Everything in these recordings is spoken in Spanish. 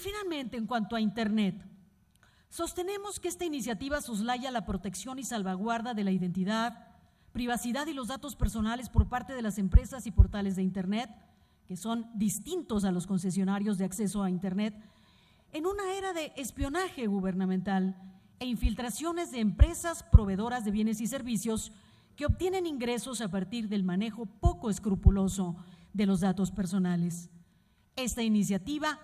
finalmente, en cuanto a Internet, sostenemos que esta iniciativa soslaya la protección y salvaguarda de la identidad, privacidad y los datos personales por parte de las empresas y portales de Internet, que son distintos a los concesionarios de acceso a Internet, en una era de espionaje gubernamental e infiltraciones de empresas proveedoras de bienes y servicios que obtienen ingresos a partir del manejo poco escrupuloso de los datos personales. Esta iniciativa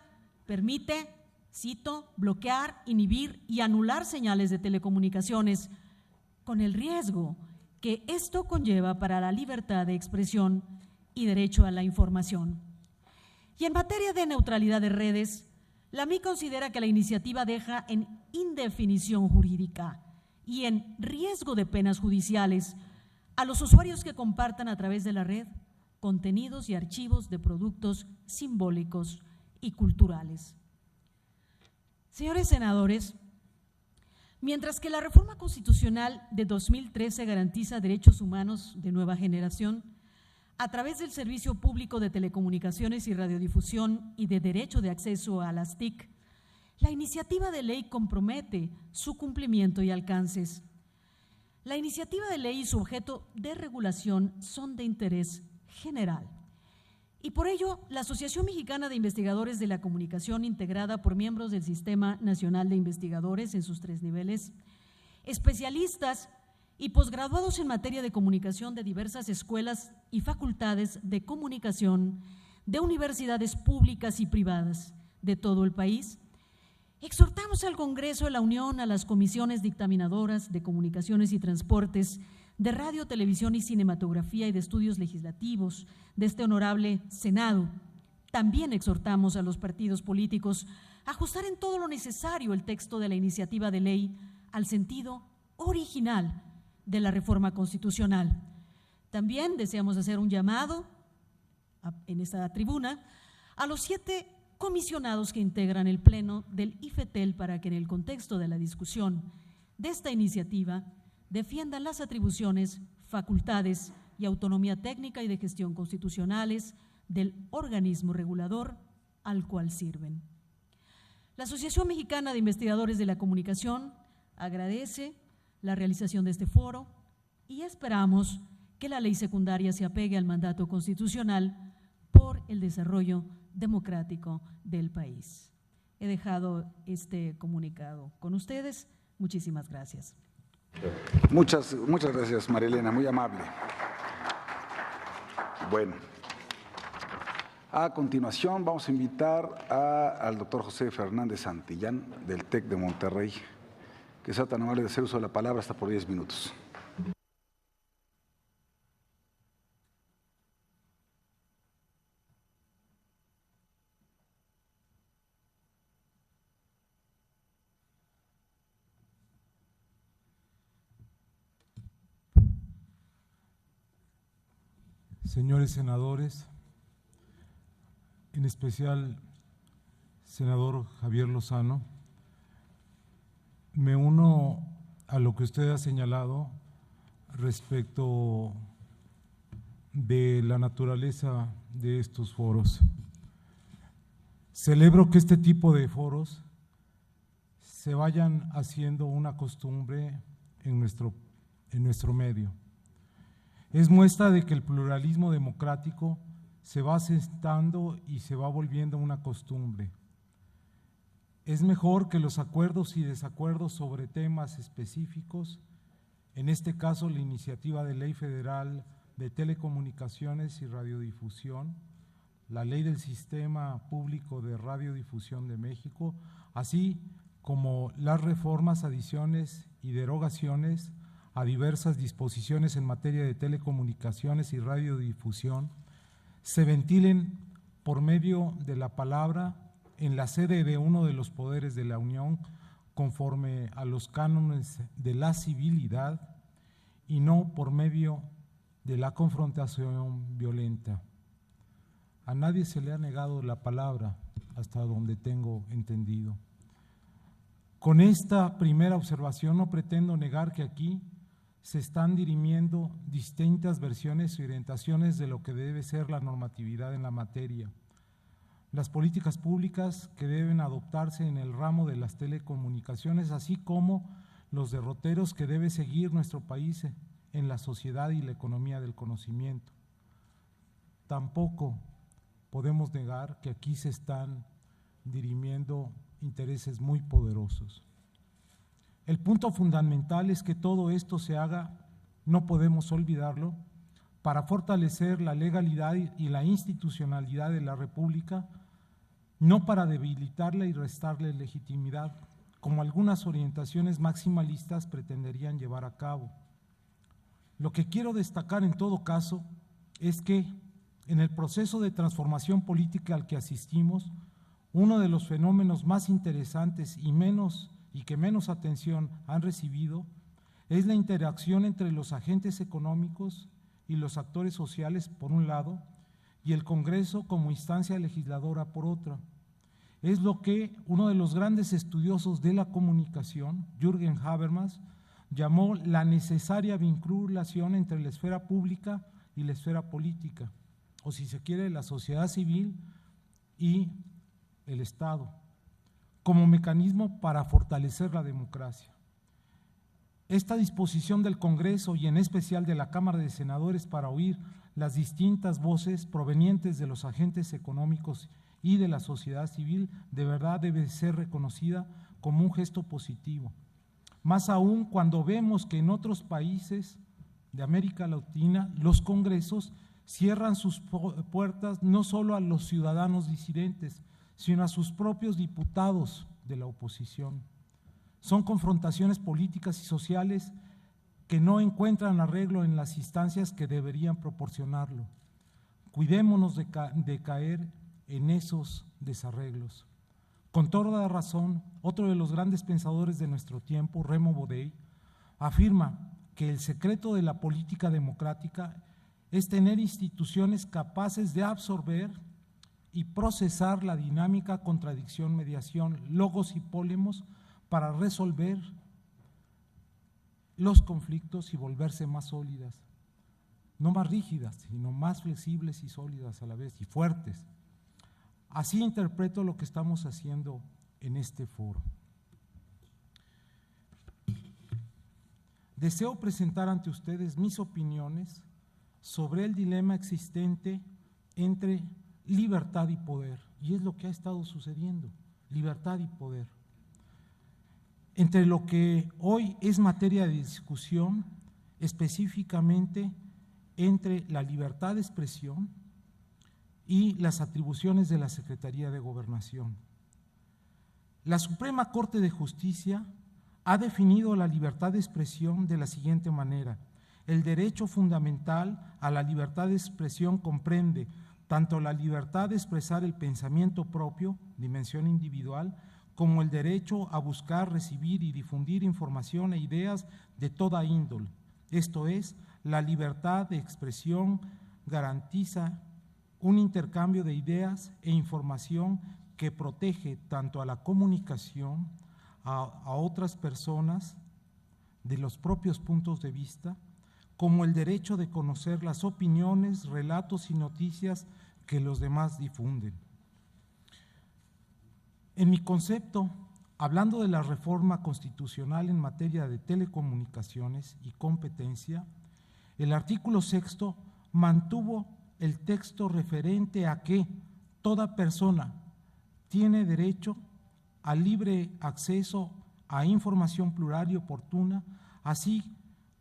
permite, cito, bloquear, inhibir y anular señales de telecomunicaciones con el riesgo que esto conlleva para la libertad de expresión y derecho a la información. Y en materia de neutralidad de redes, la MI considera que la iniciativa deja en indefinición jurídica y en riesgo de penas judiciales a los usuarios que compartan a través de la red contenidos y archivos de productos simbólicos y culturales. Señores senadores, mientras que la reforma constitucional de 2013 garantiza derechos humanos de nueva generación, a través del Servicio Público de Telecomunicaciones y Radiodifusión y de derecho de acceso a las TIC, la iniciativa de ley compromete su cumplimiento y alcances. La iniciativa de ley y su objeto de regulación son de interés general. Y por ello, la Asociación Mexicana de Investigadores de la Comunicación, integrada por miembros del Sistema Nacional de Investigadores en sus 3 niveles, especialistas y posgraduados en materia de comunicación de diversas escuelas y facultades de comunicación de universidades públicas y privadas de todo el país, exhortamos al Congreso de la Unión, a las comisiones dictaminadoras de Comunicaciones y Transportes, de Radio, Televisión y Cinematografía y de Estudios Legislativos de este honorable Senado. También exhortamos a los partidos políticos a ajustar en todo lo necesario el texto de la iniciativa de ley al sentido original de la reforma constitucional. También deseamos hacer un llamado en esta tribuna a los 7 comisionados que integran el Pleno del IFETEL para que en el contexto de la discusión de esta iniciativa defiendan las atribuciones, facultades y autonomía técnica y de gestión constitucionales del organismo regulador al cual sirven. La Asociación Mexicana de Investigadores de la Comunicación agradece la realización de este foro y esperamos que la ley secundaria se apegue al mandato constitucional por el desarrollo democrático del país. He dejado este comunicado con ustedes. Muchísimas gracias. Muchas gracias, María Elena, muy amable. Bueno, a continuación vamos a invitar al doctor José Fernández Santillán del TEC de Monterrey, que sea tan amable de hacer uso de la palabra hasta por 10 minutos. Señores senadores, en especial senador Javier Lozano, me uno a lo que usted ha señalado respecto de la naturaleza de estos foros. Celebro que este tipo de foros se vayan haciendo una costumbre en nuestro medio. Es muestra de que el pluralismo democrático se va asentando y se va volviendo una costumbre. Es mejor que los acuerdos y desacuerdos sobre temas específicos, en este caso la iniciativa de ley federal de telecomunicaciones y radiodifusión, la ley del Sistema Público de Radiodifusión de México, así como las reformas, adiciones y derogaciones a diversas disposiciones en materia de telecomunicaciones y radiodifusión, se ventilen por medio de la palabra en la sede de uno de los poderes de la Unión conforme a los cánones de la civilidad y no por medio de la confrontación violenta. A nadie se le ha negado la palabra hasta donde tengo entendido. Con esta primera observación no pretendo negar que aquí se están dirimiendo distintas versiones y orientaciones de lo que debe ser la normatividad en la materia. las políticas públicas que deben adoptarse en el ramo de las telecomunicaciones, así como los derroteros que debe seguir nuestro país en la sociedad y la economía del conocimiento. Tampoco podemos negar que aquí se están dirimiendo intereses muy poderosos. El punto fundamental es que todo esto se haga, no podemos olvidarlo, para fortalecer la legalidad y la institucionalidad de la República, no para debilitarla y restarle legitimidad, como algunas orientaciones maximalistas pretenderían llevar a cabo. Lo que quiero destacar en todo caso es que en el proceso de transformación política al que asistimos, uno de los fenómenos más interesantes y que menos atención han recibido es la interacción entre los agentes económicos y los actores sociales por un lado y el Congreso como instancia legisladora por otra. Es lo que uno de los grandes estudiosos de la comunicación, Jürgen Habermas, llamó la necesaria vinculación entre la esfera pública y la esfera política, o si se quiere, la sociedad civil y el Estado, como mecanismo para fortalecer la democracia. Esta disposición del Congreso y en especial de la Cámara de Senadores para oír las distintas voces provenientes de los agentes económicos y de la sociedad civil de verdad debe ser reconocida como un gesto positivo. Más aún cuando vemos que en otros países de América Latina los congresos cierran sus puertas no solo a los ciudadanos disidentes, sino a sus propios diputados de la oposición. Son confrontaciones políticas y sociales que no encuentran arreglo en las instancias que deberían proporcionarlo. Cuidémonos de caer en esos desarreglos. Con toda razón, otro de los grandes pensadores de nuestro tiempo, Remo Bodey, afirma que el secreto de la política democrática es tener instituciones capaces de absorber y procesar la dinámica, contradicción, mediación, logos y pólemos para resolver los conflictos y volverse más sólidas, no más rígidas, sino más flexibles y sólidas a la vez y fuertes. Así interpreto lo que estamos haciendo en este foro. Deseo presentar ante ustedes mis opiniones sobre el dilema existente entre libertad y poder, y es lo que ha estado sucediendo, libertad y poder. Entre lo que hoy es materia de discusión, específicamente entre la libertad de expresión y las atribuciones de la Secretaría de Gobernación. La Suprema Corte de Justicia ha definido la libertad de expresión de la siguiente manera: el derecho fundamental a la libertad de expresión comprende tanto la libertad de expresar el pensamiento propio, dimensión individual, como el derecho a buscar, recibir y difundir información e ideas de toda índole. Esto es, la libertad de expresión garantiza un intercambio de ideas e información que protege tanto a la comunicación, a otras personas, de los propios puntos de vista, como el derecho de conocer las opiniones, relatos y noticias que los demás difunden. En mi concepto, hablando de la reforma constitucional en materia de telecomunicaciones y competencia, el artículo 6º mantuvo el texto referente a que toda persona tiene derecho al libre acceso a información plural y oportuna, así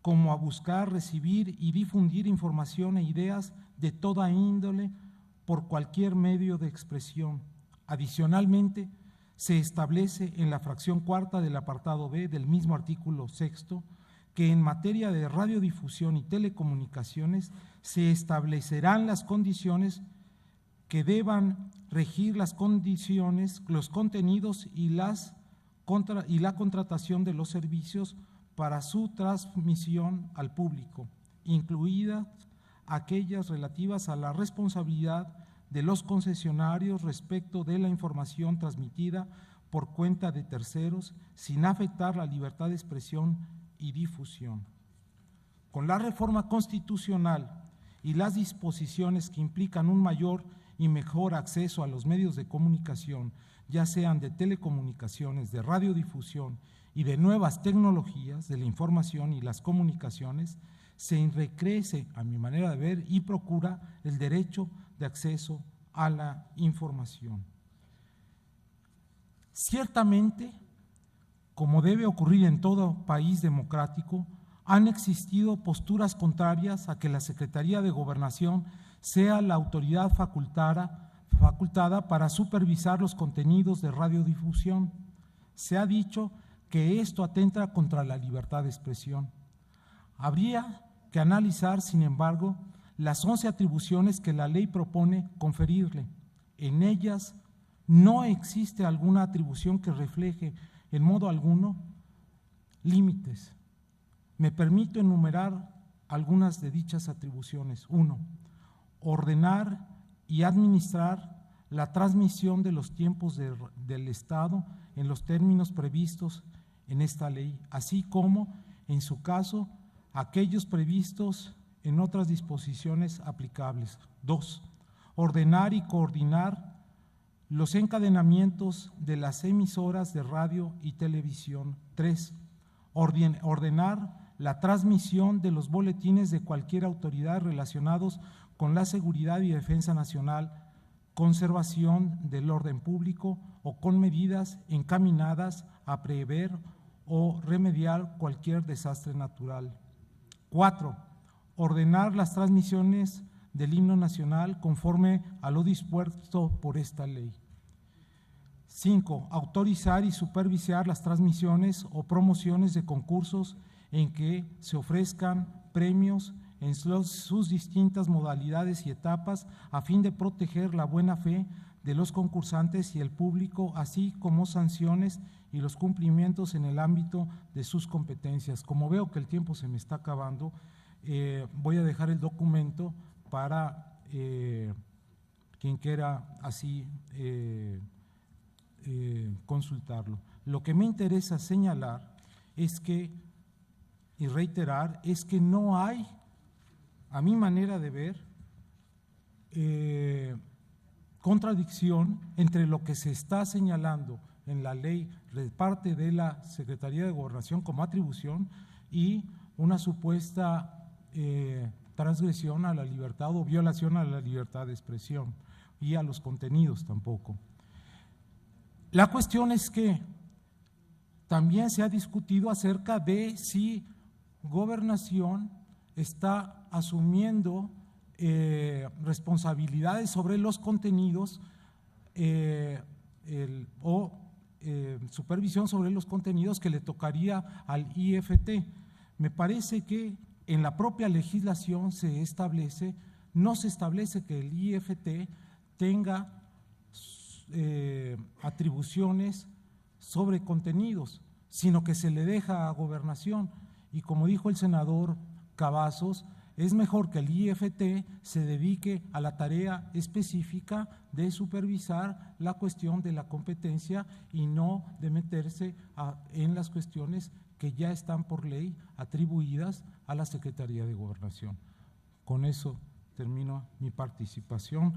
como a buscar, recibir y difundir información e ideas de toda índole por cualquier medio de expresión. Adicionalmente, se establece en la fracción cuarta del apartado B del mismo artículo 6º que en materia de radiodifusión y telecomunicaciones se establecerán las condiciones que deban regir las condiciones, los contenidos y la contratación de los servicios para su transmisión al público, incluidas aquellas relativas a la responsabilidad de los concesionarios respecto de la información transmitida por cuenta de terceros, sin afectar la libertad de expresión y difusión. Con la reforma constitucional y las disposiciones que implican un mayor y mejor acceso a los medios de comunicación, ya sean de telecomunicaciones, de radiodifusión y de nuevas tecnologías de la información y las comunicaciones, se enriquece, a mi manera de ver, y procura el derecho de acceso a la información. Ciertamente, como debe ocurrir en todo país democrático, han existido posturas contrarias a que la Secretaría de Gobernación sea la autoridad facultada para supervisar los contenidos de radiodifusión. Se ha dicho que esto atenta contra la libertad de expresión. Habría que analizar, sin embargo, las 11 atribuciones que la ley propone conferirle. En ellas no existe alguna atribución que refleje en modo alguno límites. Me permito enumerar algunas de dichas atribuciones. 1. Ordenar y administrar la transmisión de los tiempos del Estado en los términos previstos en esta ley, así como, en su caso, aquellos previstos en otras disposiciones aplicables. 2. Ordenar y coordinar los encadenamientos de las emisoras de radio y televisión. 3. Ordenar la transmisión de los boletines de cualquier autoridad relacionados con la seguridad y defensa nacional, conservación del orden público o con medidas encaminadas a prever o remediar cualquier desastre natural. 4. Ordenar las transmisiones del himno nacional conforme a lo dispuesto por esta ley. 5. Autorizar y supervisar las transmisiones o promociones de concursos en que se ofrezcan premios en sus distintas modalidades y etapas a fin de proteger la buena fe de los concursantes y el público, así como sanciones y los cumplimientos en el ámbito de sus competencias. Como veo que el tiempo se me está acabando, voy a dejar el documento para quien quiera así consultarlo. Lo que me interesa señalar es que, y reiterar, es que no hay, a mi manera de ver, contradicción entre lo que se está señalando en la ley de parte de la Secretaría de Gobernación como atribución y una supuesta transgresión a la libertad o violación a la libertad de expresión y a los contenidos tampoco. La cuestión es que también se ha discutido acerca de si Gobernación está asumiendo responsabilidades sobre los contenidos o supervisión sobre los contenidos que le tocaría al IFT. Me parece que en la propia legislación no se establece que el IFT tenga atribuciones sobre contenidos, sino que se le deja a Gobernación. Y como dijo el senador Cavazos, es mejor que el IFT se dedique a la tarea específica de supervisar la cuestión de la competencia y no de meterse en las cuestiones que ya están por ley atribuidas a la Secretaría de Gobernación. Con eso termino mi participación,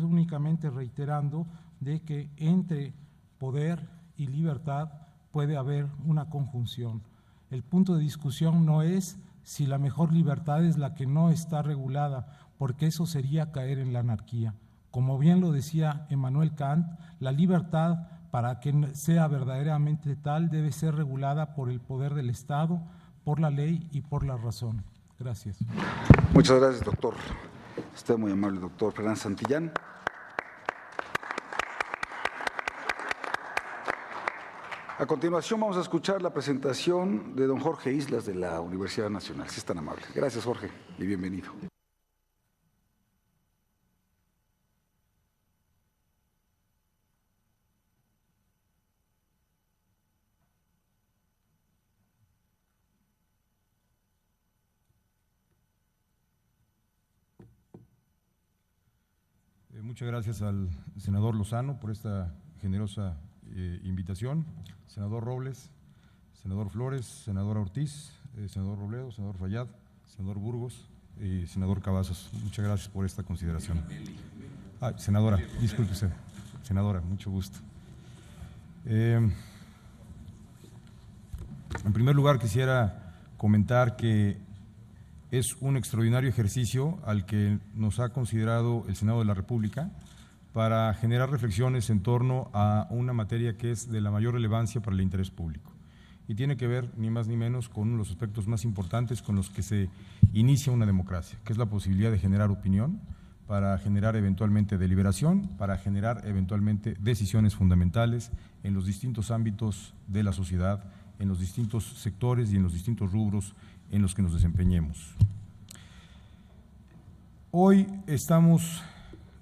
únicamente reiterando de que entre poder y libertad puede haber una conjunción. El punto de discusión no es si la mejor libertad es la que no está regulada, porque eso sería caer en la anarquía. Como bien lo decía Emmanuel Kant, la libertad, para que sea verdaderamente tal, debe ser regulada por el poder del Estado, por la ley y por la razón. Gracias. Muchas gracias, doctor. Usted muy amable, doctor Fernández Santillán. A continuación vamos a escuchar la presentación de don Jorge Islas de la Universidad Nacional. Si es tan amable. Gracias, Jorge, y bienvenido. Muchas gracias al senador Lozano por esta generosa invitación, senador Robles, senador Flores, senadora Ortiz, senador Robledo, senador Fayad, senador Burgos y senador Cavazos. Muchas gracias por esta consideración. Senadora, disculpe usted. Senadora, mucho gusto. En primer lugar, quisiera comentar que es un extraordinario ejercicio al que nos ha considerado el Senado de la República para generar reflexiones en torno a una materia que es de la mayor relevancia para el interés público. Y tiene que ver, ni más ni menos, con uno de los aspectos más importantes con los que se inicia una democracia, que es la posibilidad de generar opinión, para generar eventualmente deliberación, para generar eventualmente decisiones fundamentales en los distintos ámbitos de la sociedad, en los distintos sectores y en los distintos rubros en los que nos desempeñemos. Hoy estamos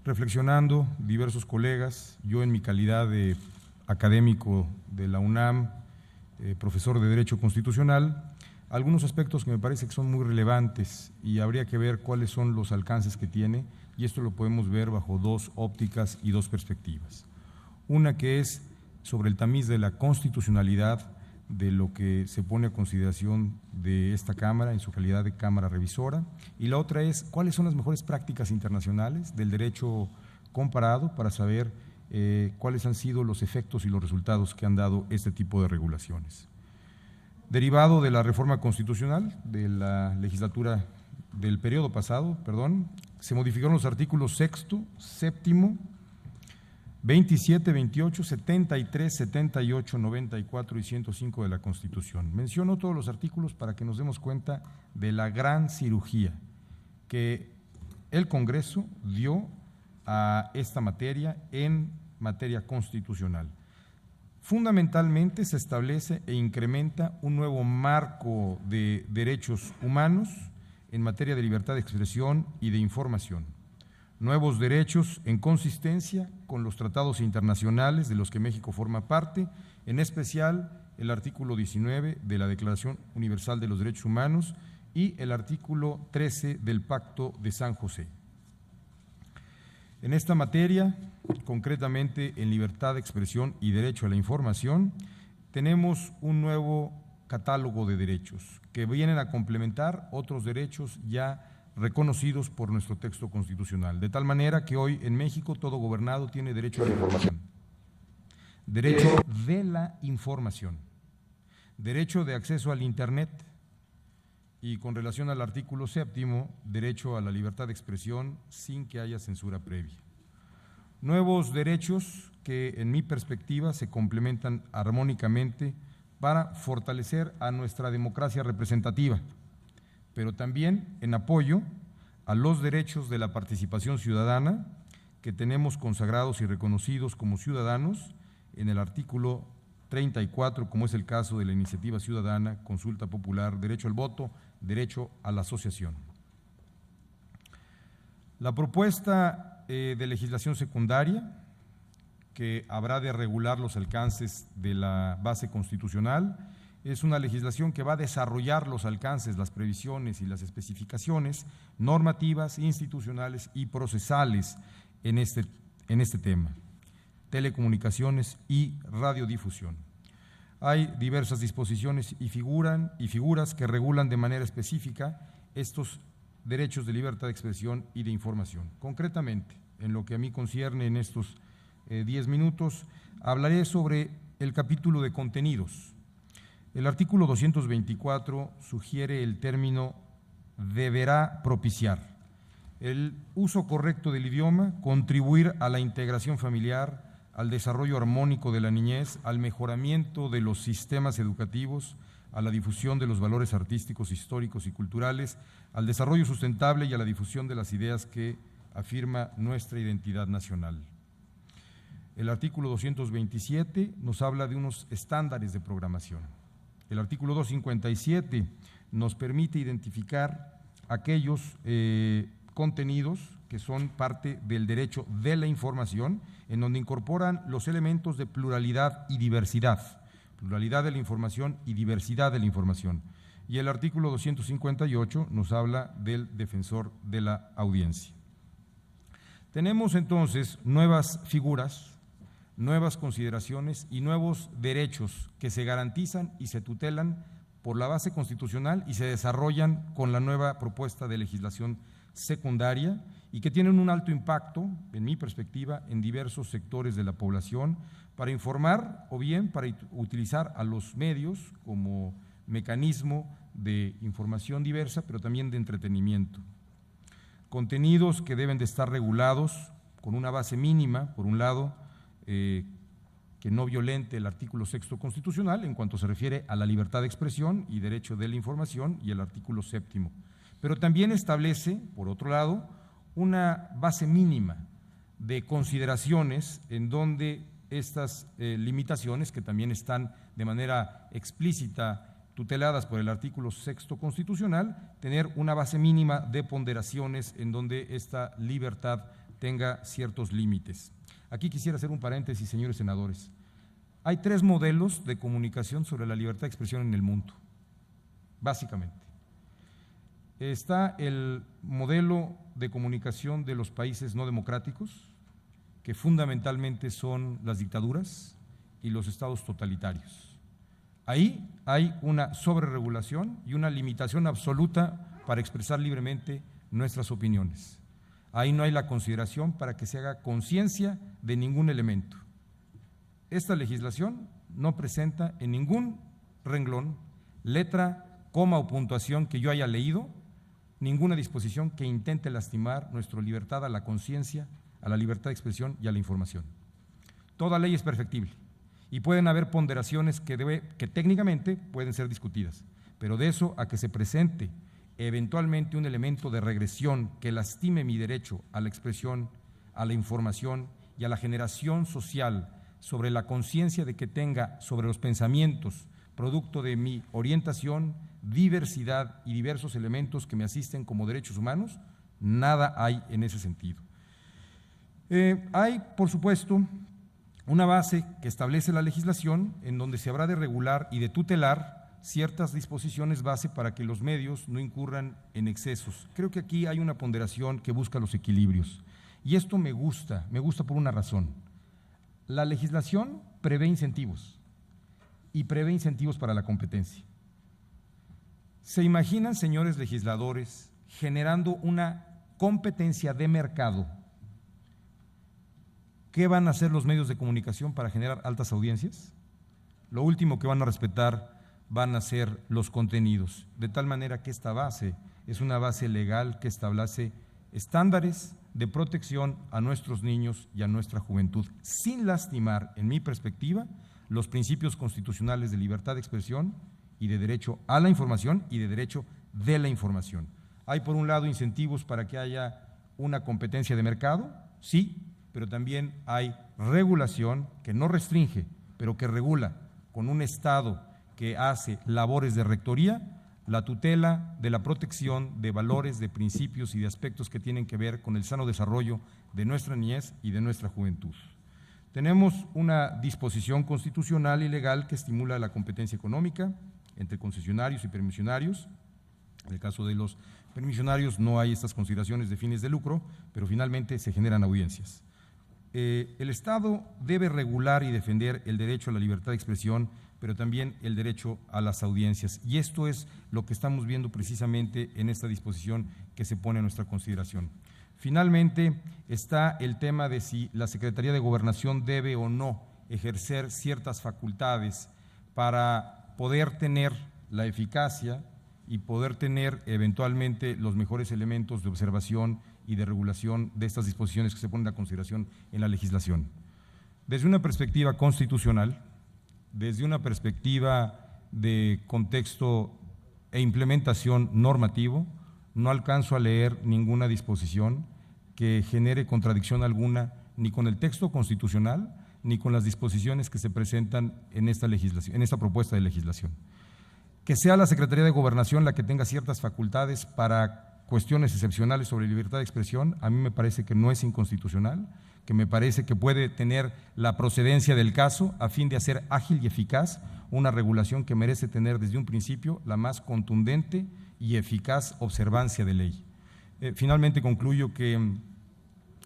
reflexionando diversos colegas, yo en mi calidad de académico de la UNAM, profesor de Derecho Constitucional, algunos aspectos que me parece que son muy relevantes y habría que ver cuáles son los alcances que tiene, y esto lo podemos ver bajo dos ópticas y dos perspectivas. Una que es sobre el tamiz de la constitucionalidad de lo que se pone a consideración de esta Cámara en su calidad de Cámara revisora, y la otra es cuáles son las mejores prácticas internacionales del derecho comparado para saber cuáles han sido los efectos y los resultados que han dado este tipo de regulaciones. Derivado de la reforma constitucional de la legislatura del periodo pasado, se modificaron los artículos 6º, 7º, 27, 28, 73, 78, 94 y 105 de la Constitución. Menciono todos los artículos para que nos demos cuenta de la gran cirugía que el Congreso dio a esta materia en materia constitucional. Fundamentalmente se establece e incrementa un nuevo marco de derechos humanos en materia de libertad de expresión y de información. Nuevos derechos en consistencia con los tratados internacionales de los que México forma parte, en especial el artículo 19 de la Declaración Universal de los Derechos Humanos y el artículo 13 del Pacto de San José. En esta materia, concretamente en libertad de expresión y derecho a la información, tenemos un nuevo catálogo de derechos que vienen a complementar otros derechos ya reconocidos por nuestro texto constitucional, de tal manera que hoy en México todo gobernado tiene derecho a la información, derecho de la información, derecho de acceso al Internet y, con relación al artículo 7º, derecho a la libertad de expresión sin que haya censura previa. Nuevos derechos que, en mi perspectiva, se complementan armónicamente para fortalecer a nuestra democracia representativa, pero también en apoyo a los derechos de la participación ciudadana que tenemos consagrados y reconocidos como ciudadanos en el artículo 34, como es el caso de la iniciativa ciudadana, consulta popular, derecho al voto, derecho a la asociación. La propuesta de legislación secundaria, que habrá de regular los alcances de la base constitucional, es una legislación que va a desarrollar los alcances, las previsiones y las especificaciones normativas, institucionales y procesales en este tema, telecomunicaciones y radiodifusión. Hay diversas disposiciones y figuras que regulan de manera específica estos derechos de libertad de expresión y de información. Concretamente, en lo que a mí concierne en estos 10 minutos, hablaré sobre el capítulo de contenidos. El artículo 224 sugiere el término deberá propiciar el uso correcto del idioma, contribuir a la integración familiar, al desarrollo armónico de la niñez, al mejoramiento de los sistemas educativos, a la difusión de los valores artísticos, históricos y culturales, al desarrollo sustentable y a la difusión de las ideas que afirma nuestra identidad nacional. El artículo 227 nos habla de unos estándares de programación. El artículo 257 nos permite identificar aquellos contenidos que son parte del derecho de la información, en donde incorporan los elementos de pluralidad y diversidad, pluralidad de la información y diversidad de la información. Y el artículo 258 nos habla del defensor de la audiencia. Tenemos entonces nuevas figuras, nuevas consideraciones y nuevos derechos que se garantizan y se tutelan por la base constitucional y se desarrollan con la nueva propuesta de legislación secundaria y que tienen un alto impacto, en mi perspectiva, en diversos sectores de la población para informar o bien para utilizar a los medios como mecanismo de información diversa, pero también de entretenimiento. Contenidos que deben de estar regulados con una base mínima, por un lado, que no violente el artículo 6º constitucional en cuanto se refiere a la libertad de expresión y derecho de la información, y el artículo 7º. Pero también establece, por otro lado, una base mínima de consideraciones en donde estas limitaciones, que también están de manera explícita tuteladas por el artículo 6º constitucional, tener una base mínima de ponderaciones en donde esta libertad tenga ciertos límites. Aquí quisiera hacer un paréntesis, señores senadores. Hay 3 modelos de comunicación sobre la libertad de expresión en el mundo, básicamente. Está el modelo de comunicación de los países no democráticos, que fundamentalmente son las dictaduras y los estados totalitarios. Ahí hay una sobreregulación y una limitación absoluta para expresar libremente nuestras opiniones. Ahí no hay la consideración para que se haga conciencia de ningún elemento. Esta legislación no presenta en ningún renglón, letra, coma o puntuación que yo haya leído, ninguna disposición que intente lastimar nuestra libertad a la conciencia, a la libertad de expresión y a la información. Toda ley es perfectible y pueden haber ponderaciones que técnicamente pueden ser discutidas, pero de eso a que se presente eventualmente un elemento de regresión que lastime mi derecho a la expresión, a la información y a la generación social sobre la conciencia de que tenga sobre los pensamientos, producto de mi orientación, diversidad y diversos elementos que me asisten como derechos humanos, nada hay en ese sentido. Hay, por supuesto, una base que establece la legislación en donde se habrá de regular y de tutelar ciertas disposiciones base para que los medios no incurran en excesos. Creo que aquí hay una ponderación que busca los equilibrios y esto me gusta por una razón. La legislación prevé incentivos y prevé incentivos para la competencia. ¿Se imaginan, señores legisladores, generando una competencia de mercado? ¿Qué van a hacer los medios de comunicación para generar altas audiencias? Lo último que van a respetar van a ser los contenidos, de tal manera que esta base es una base legal que establece estándares de protección a nuestros niños y a nuestra juventud, sin lastimar, en mi perspectiva, los principios constitucionales de libertad de expresión y de derecho a la información y de derecho de la información. Hay, por un lado, incentivos para que haya una competencia de mercado, sí, pero también hay regulación que no restringe, pero que regula con un Estado que hace labores de rectoría, la tutela de la protección de valores, de principios y de aspectos que tienen que ver con el sano desarrollo de nuestra niñez y de nuestra juventud. Tenemos una disposición constitucional y legal que estimula la competencia económica entre concesionarios y permisionarios. En el caso de los permisionarios no hay estas consideraciones de fines de lucro, pero finalmente se generan audiencias. El Estado debe regular y defender el derecho a la libertad de expresión, pero también el derecho a las audiencias. Y esto es lo que estamos viendo precisamente en esta disposición que se pone a nuestra consideración. Finalmente está el tema de si la Secretaría de Gobernación debe o no ejercer ciertas facultades para poder tener la eficacia y poder tener eventualmente los mejores elementos de observación y de regulación de estas disposiciones que se ponen a consideración en la legislación. Desde una perspectiva constitucional, desde una perspectiva de contexto e implementación normativo, no alcanzo a leer ninguna disposición que genere contradicción alguna ni con el texto constitucional ni con las disposiciones que se presentan en esta legislación, en esta propuesta de legislación. Que sea la Secretaría de Gobernación la que tenga ciertas facultades para cuestiones excepcionales sobre libertad de expresión, a mí me parece que no es inconstitucional, que me parece que puede tener la procedencia del caso a fin de hacer ágil y eficaz una regulación que merece tener desde un principio la más contundente y eficaz observancia de ley. Finalmente concluyo que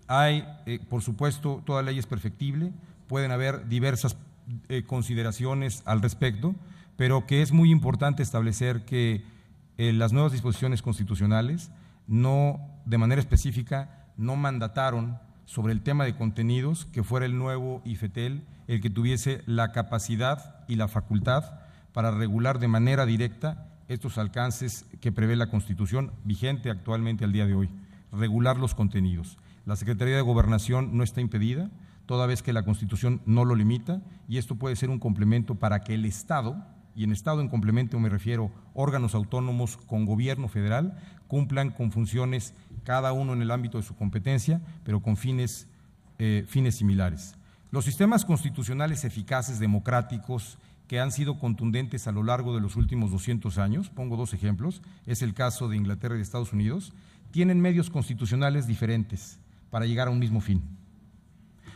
hay, por supuesto, toda ley es perfectible, pueden haber diversas consideraciones al respecto, pero que es muy importante establecer que las nuevas disposiciones constitucionales no, de manera específica, no mandataron sobre el tema de contenidos que fuera el nuevo IFETEL el que tuviese la capacidad y la facultad para regular de manera directa estos alcances que prevé la Constitución vigente actualmente al día de hoy, regular los contenidos. La Secretaría de Gobernación no está impedida, toda vez que la Constitución no lo limita, y esto puede ser un complemento para que el Estado, y en Estado en complemento me refiero órganos autónomos con gobierno federal, cumplan con funciones cada uno en el ámbito de su competencia, pero con fines similares. Los sistemas constitucionales eficaces, democráticos, que han sido contundentes a lo largo de los últimos 200 años, pongo dos ejemplos, es el caso de Inglaterra y de Estados Unidos, tienen medios constitucionales diferentes para llegar a un mismo fin.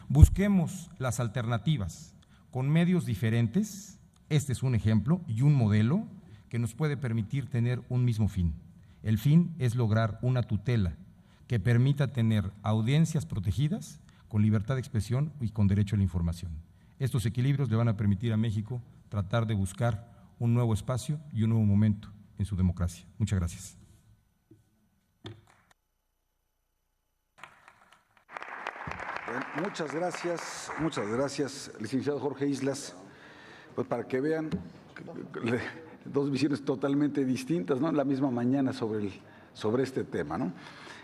Busquemos las alternativas con medios diferentes, este es un ejemplo y un modelo que nos puede permitir tener un mismo fin. El fin es lograr una tutela que permita tener audiencias protegidas con libertad de expresión y con derecho a la información. Estos equilibrios le van a permitir a México tratar de buscar un nuevo espacio y un nuevo momento en su democracia. Muchas gracias. Bueno, muchas gracias, licenciado Jorge Islas. Pues para que vean, dos visiones totalmente distintas, ¿no? En la misma mañana sobre este tema, ¿no?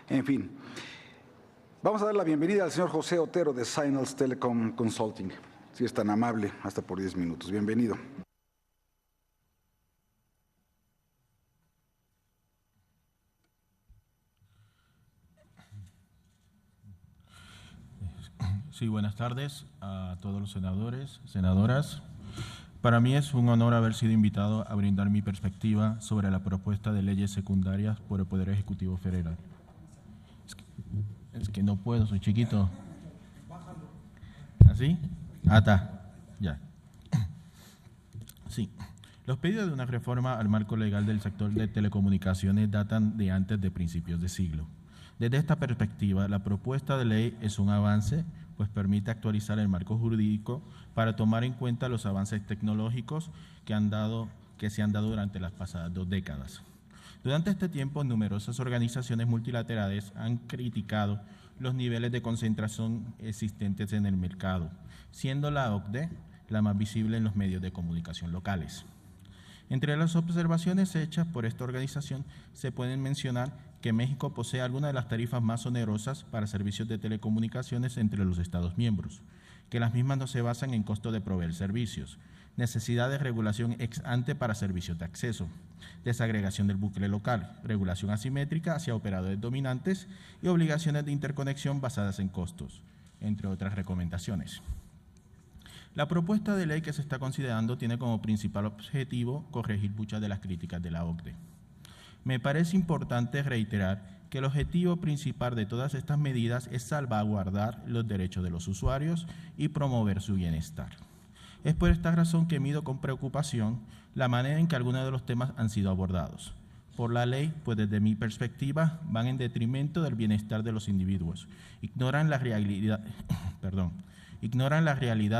En fin, vamos a dar la bienvenida al señor José Otero de Signals Telecom Consulting. Si es tan amable, hasta por 10 minutos. Bienvenido. Sí, buenas tardes a todos los senadores, senadoras. Para mí es un honor haber sido invitado a brindar mi perspectiva sobre la propuesta de leyes secundarias por el Poder Ejecutivo Federal. Es que no puedo, soy chiquito. ¿Así? Está, ya. Sí. Los pedidos de una reforma al marco legal del sector de telecomunicaciones datan de antes de principios de siglo. Desde esta perspectiva, la propuesta de ley es un avance, pues permite actualizar el marco jurídico para tomar en cuenta los avances tecnológicos que se han dado durante las pasadas 2 décadas. Durante este tiempo, numerosas organizaciones multilaterales han criticado los niveles de concentración existentes en el mercado, siendo la OCDE la más visible en los medios de comunicación locales. Entre las observaciones hechas por esta organización se pueden mencionar que México posee algunas de las tarifas más onerosas para servicios de telecomunicaciones entre los Estados miembros, que las mismas no se basan en costo de proveer servicios, necesidad de regulación ex ante para servicios de acceso, desagregación del bucle local, regulación asimétrica hacia operadores dominantes y obligaciones de interconexión basadas en costos, entre otras recomendaciones. La propuesta de ley que se está considerando tiene como principal objetivo corregir muchas de las críticas de la OCDE. Me parece importante reiterar que el objetivo principal de todas estas medidas es salvaguardar los derechos de los usuarios y promover su bienestar. Es por esta razón que mido con preocupación la manera en que algunos de los temas han sido abordados por la ley, pues desde mi perspectiva van en detrimento del bienestar de los individuos, ignoran la realidad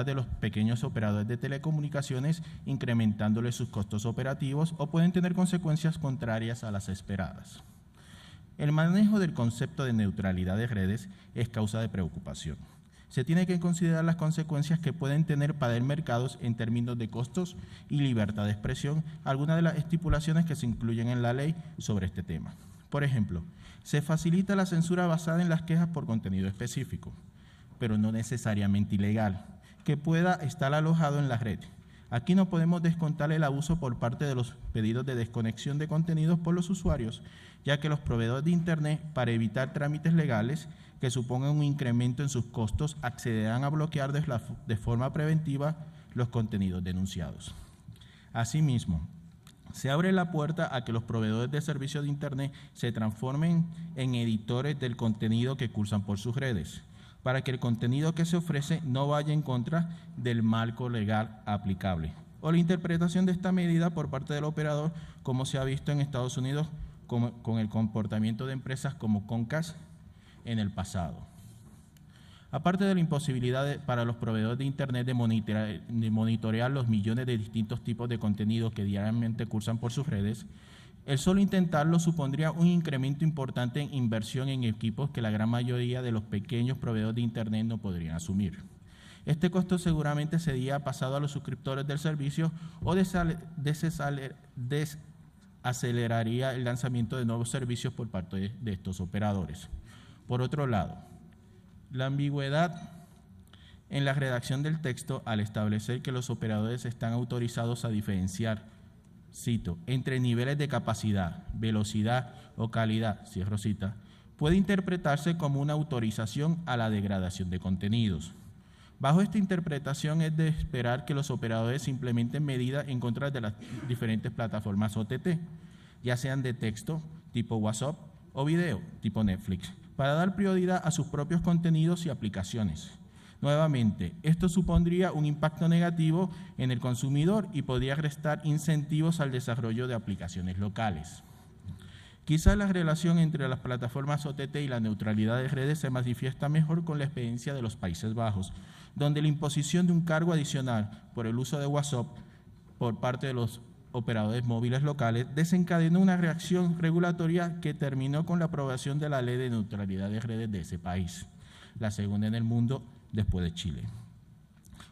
de los pequeños operadores de telecomunicaciones, incrementándoles sus costos operativos o pueden tener consecuencias contrarias a las esperadas. El manejo del concepto de neutralidad de redes es causa de preocupación. Se tiene que considerar las consecuencias que pueden tener para el mercado en términos de costos y libertad de expresión, algunas de las estipulaciones que se incluyen en la ley sobre este tema. Por ejemplo, se facilita la censura basada en las quejas por contenido específico, pero no necesariamente ilegal, que pueda estar alojado en la red. Aquí no podemos descontar el abuso por parte de los pedidos de desconexión de contenidos por los usuarios, ya que los proveedores de Internet, para evitar trámites legales que supongan un incremento en sus costos, accederán a bloquear de forma preventiva los contenidos denunciados. Asimismo, se abre la puerta a que los proveedores de servicios de Internet se transformen en editores del contenido que cursan por sus redes, para que el contenido que se ofrece no vaya en contra del marco legal aplicable, o la interpretación de esta medida por parte del operador, como se ha visto en Estados Unidos con el comportamiento de empresas como Comcast en el pasado. Aparte de la imposibilidad para los proveedores de Internet de monitorear los millones de distintos tipos de contenidos que diariamente cursan por sus redes, El solo intentarlo supondría un incremento importante en inversión en equipos que la gran mayoría de los pequeños proveedores de Internet no podrían asumir. Este costo seguramente sería pasado a los suscriptores del servicio o desaceleraría el lanzamiento de nuevos servicios por parte de estos operadores. Por otro lado, la ambigüedad en la redacción del texto al establecer que los operadores están autorizados a diferenciar, cito, entre niveles de capacidad, velocidad o calidad, cierro cita, puede interpretarse como una autorización a la degradación de contenidos. Bajo esta interpretación es de esperar que los operadores implementen medidas en contra de las diferentes plataformas OTT, ya sean de texto, tipo WhatsApp, o video, tipo Netflix, para dar prioridad a sus propios contenidos y aplicaciones. Nuevamente, esto supondría un impacto negativo en el consumidor y podría restar incentivos al desarrollo de aplicaciones locales. Quizás la relación entre las plataformas OTT y la neutralidad de redes se manifiesta mejor con la experiencia de los Países Bajos, donde la imposición de un cargo adicional por el uso de WhatsApp por parte de los operadores móviles locales desencadenó una reacción regulatoria que terminó con la aprobación de la Ley de Neutralidad de Redes de ese país, la segunda en el mundo después de Chile.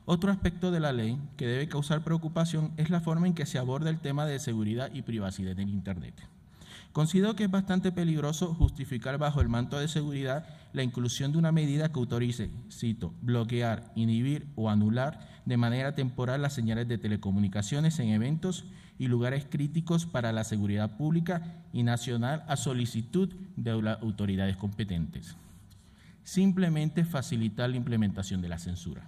Otro aspecto de la ley que debe causar preocupación es la forma en que se aborda el tema de seguridad y privacidad en el Internet. Considero que es bastante peligroso justificar bajo el manto de seguridad la inclusión de una medida que autorice, cito, bloquear, inhibir o anular de manera temporal las señales de telecomunicaciones en eventos y lugares críticos para la seguridad pública y nacional a solicitud de las autoridades competentes. Simplemente facilitar la implementación de la censura.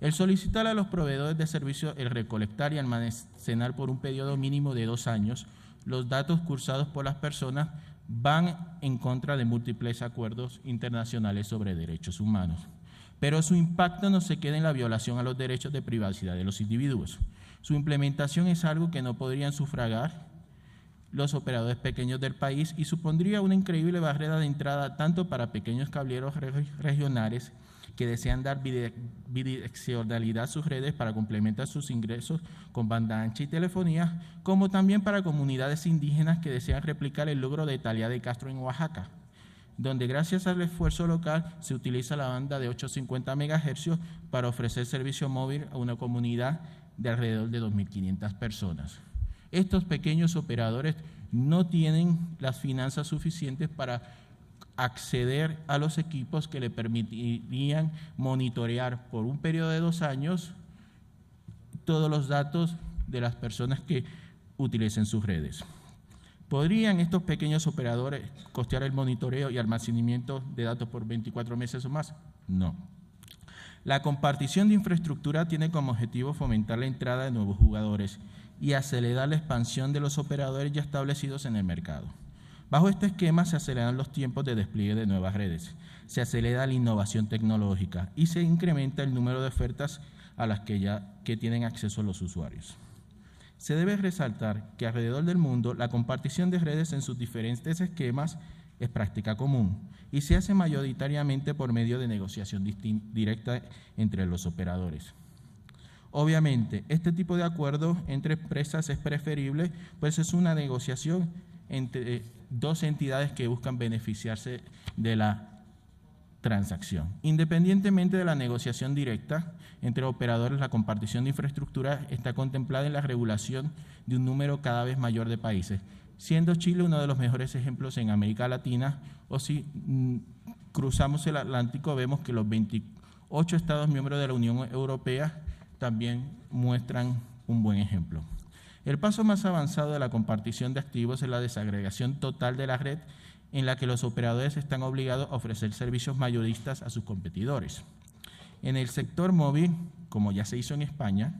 El solicitar a los proveedores de servicios el recolectar y almacenar por un periodo mínimo de 2 años los datos cursados por las personas van en contra de múltiples acuerdos internacionales sobre derechos humanos. Pero su impacto no se queda en la violación a los derechos de privacidad de los individuos. Su implementación es algo que no podrían sufragar los operadores pequeños del país y supondría una increíble barrera de entrada tanto para pequeños cableros regionales que desean dar bidireccionalidad a sus redes para complementar sus ingresos con banda ancha y telefonía, como también para comunidades indígenas que desean replicar el logro de Thalía de Castro en Oaxaca, donde gracias al esfuerzo local se utiliza la banda de 850 MHz para ofrecer servicio móvil a una comunidad de alrededor de 2.500 personas. Estos pequeños operadores no tienen las finanzas suficientes para acceder a los equipos que le permitirían monitorear por un periodo de 2 años todos los datos de las personas que utilicen sus redes. ¿Podrían estos pequeños operadores costear el monitoreo y almacenamiento de datos por 24 meses o más? No. La compartición de infraestructura tiene como objetivo fomentar la entrada de nuevos jugadores y acelerar la expansión de los operadores ya establecidos en el mercado. Bajo este esquema se aceleran los tiempos de despliegue de nuevas redes, se acelera la innovación tecnológica y se incrementa el número de ofertas a las que tienen acceso los usuarios. Se debe resaltar que alrededor del mundo la compartición de redes en sus diferentes esquemas es práctica común y se hace mayoritariamente por medio de negociación directa entre los operadores. Obviamente, este tipo de acuerdo entre empresas es preferible, pues es una negociación entre 2 entidades que buscan beneficiarse de la transacción. Independientemente de la negociación directa entre operadores, la compartición de infraestructura está contemplada en la regulación de un número cada vez mayor de países, siendo Chile uno de los mejores ejemplos en América Latina, o si cruzamos el Atlántico vemos que los 28 Estados miembros de la Unión Europea también muestran un buen ejemplo. El paso más avanzado de la compartición de activos es la desagregación total de la red, en la que los operadores están obligados a ofrecer servicios mayoristas a sus competidores. En el sector móvil, como ya se hizo en España,